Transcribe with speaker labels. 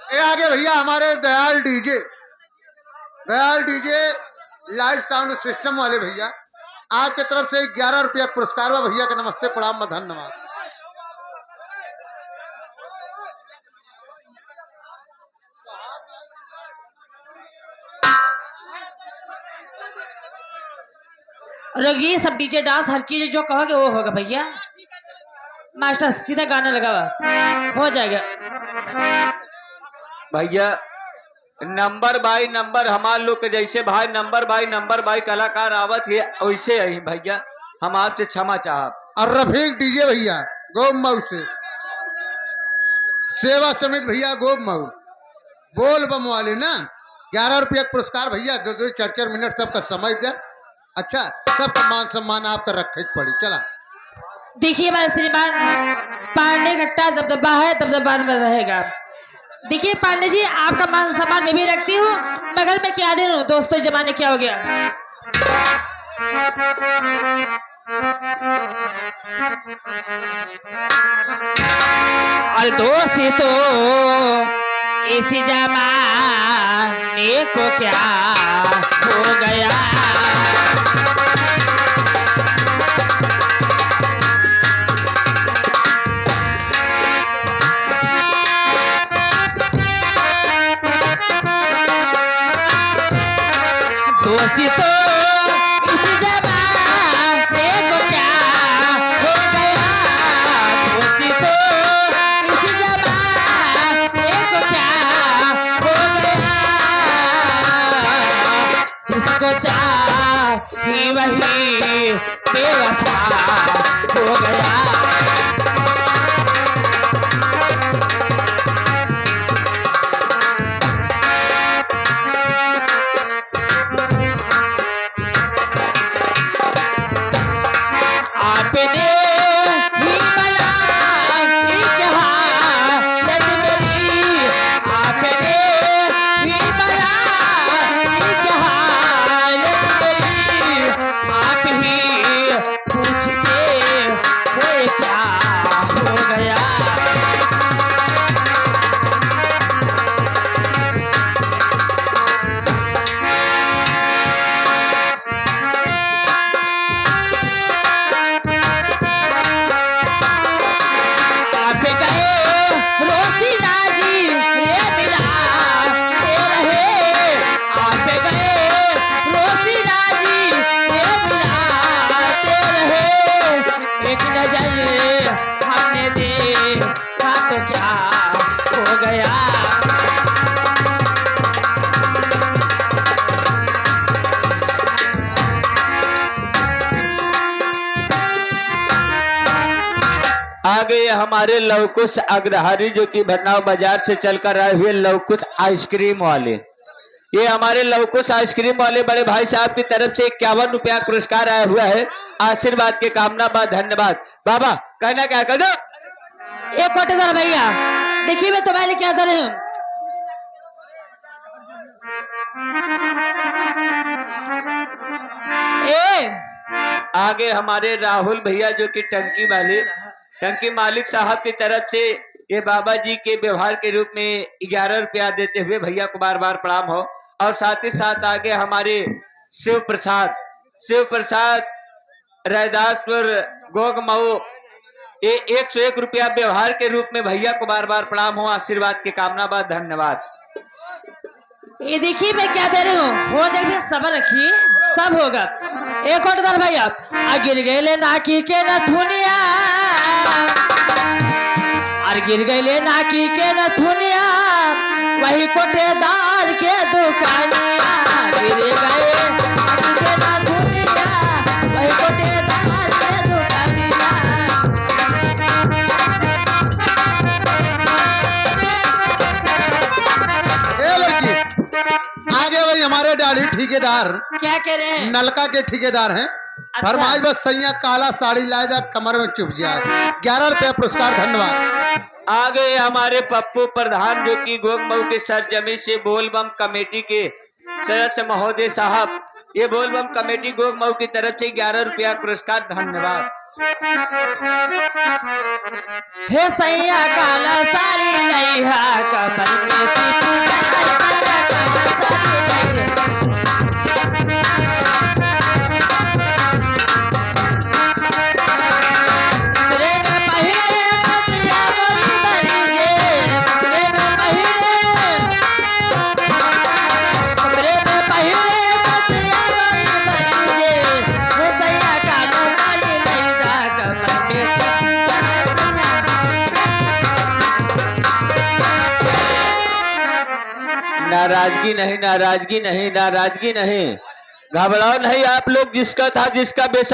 Speaker 1: ये आगे भैया हमारे Dayal DJ light sound system वाले भैया, आपके तरफ से 11 रुपया पुरस्कार हुआ भैया का। नमस्ते प्रणाम धन्यवाद।
Speaker 2: और ये सब डीजे डांस हर चीज जो कहोगे वो होगा भैया। मास्टर सीधा गाना लगा हुआ हो जाएगा
Speaker 3: भैया। नंबर बाई नंबर हमार लोग के जैसे भाई नंबर बाई कलाकार आवत है वैसे ही भैया हम आपसे क्षमा चाहब।
Speaker 1: और रफीक डीजे भैया गोब मऊ से, सेवा समित भैया गोब मऊ, बोल बम वाले ना। 11 रुपया पुरस्कार भैया, 2-4 मिनट सबका समय दे। अच्छा, सबका मान सम्मान आपका रखे पड़ी। चला
Speaker 2: देखिए भाई श्रीमान पांडे घट्टा दबदबा है, दबदबा में रहेगा। देखिए पांडे जी आपका मान सम्मान मैं भी रखती हूँ, मगर मैं क्या दे रहा हूँ दोस्तों जमाने क्या हो गया। और दोषी तो इसी जमाने को क्या हो गया। दोषी तो इस जमाने को क्या हो गया। दोषी तो इस जमाने को क्या हो गया। जिसको चाही वही बेवफा हो गया।
Speaker 3: आगे हमारे लवकुश अग्रहारी जो कि भरनाव बाजार से चलकर आए हुए लवकुश आइसक्रीम वाले, ये हमारे लवकुश आइसक्रीम वाले बड़े भाई साहब की तरफ से 51 रुपया पुरस्कार आया हुआ है। आशीर्वाद के कामना बा धन्यवाद। बाबा कहना क्या कर दो।
Speaker 2: एक कोटेदार भैया देखिए मैं तुम्हारे लिए क्या कर रही हूँ।
Speaker 3: आगे हमारे राहुल भैया जो कि टंकी मालिक साहब की तरफ से ये बाबा जी के व्यवहार के रूप में 11 रुपया देते हुए भैया को बार बार प्रणाम हो। और साथ ही साथ आगे हमारे शिव प्रसाद रैदासपुर गोग मऊ, ये 101 रुपया व्यवहार के रूप में भैया को बार बार प्रणाम हो। आशीर्वाद के कामना बा धन्यवाद।
Speaker 2: ये देखिए मैं क्या दे रही हूँ, हो जाए सबर रखिए सब होगा। एक और दर भैया गिर गए नाकी के नथुनिया, और गिर गए नाकी के नथुनिया, वही कोटेदार के दुकानिया। गिर गए नाकी के नथुनिया, वही कोटेदार के दुकानिया।
Speaker 1: आगे वही हमारे डाली ठेकेदार
Speaker 2: क्या कह रहे हैं,
Speaker 1: नलका के ठेकेदार हैं।
Speaker 2: अच्छा।
Speaker 1: फरमाइश बस सैया काला साड़ी लाए जा कमर में चुभ जाए। 11 रुपया पुरस्कार धन्यवाद।
Speaker 3: आगे हमारे पप्पू प्रधान जो कि गोग मऊ के सरजमी से बोलबम कमेटी के सदस्य महोदय साहब, ये बोलबम कमेटी गोग मऊ की तरफ से 11 रुपया पुरस्कार धन्यवाद।
Speaker 2: हे सैया काला साड़ी लइहा कमर में सिपुकार काला साड़ी ससुरे में पहिरे ससिया मोरी बरी गे ससुरे में पहिरे ससिया मोरी बरी गे हे सैया काला साड़ी लइहा कमर में
Speaker 3: नाराजगी नहीं, नाराजगी नहीं, नाराजगी नहीं, घबराओ नहीं आप लोग। जिसका था जिसका बेसब्री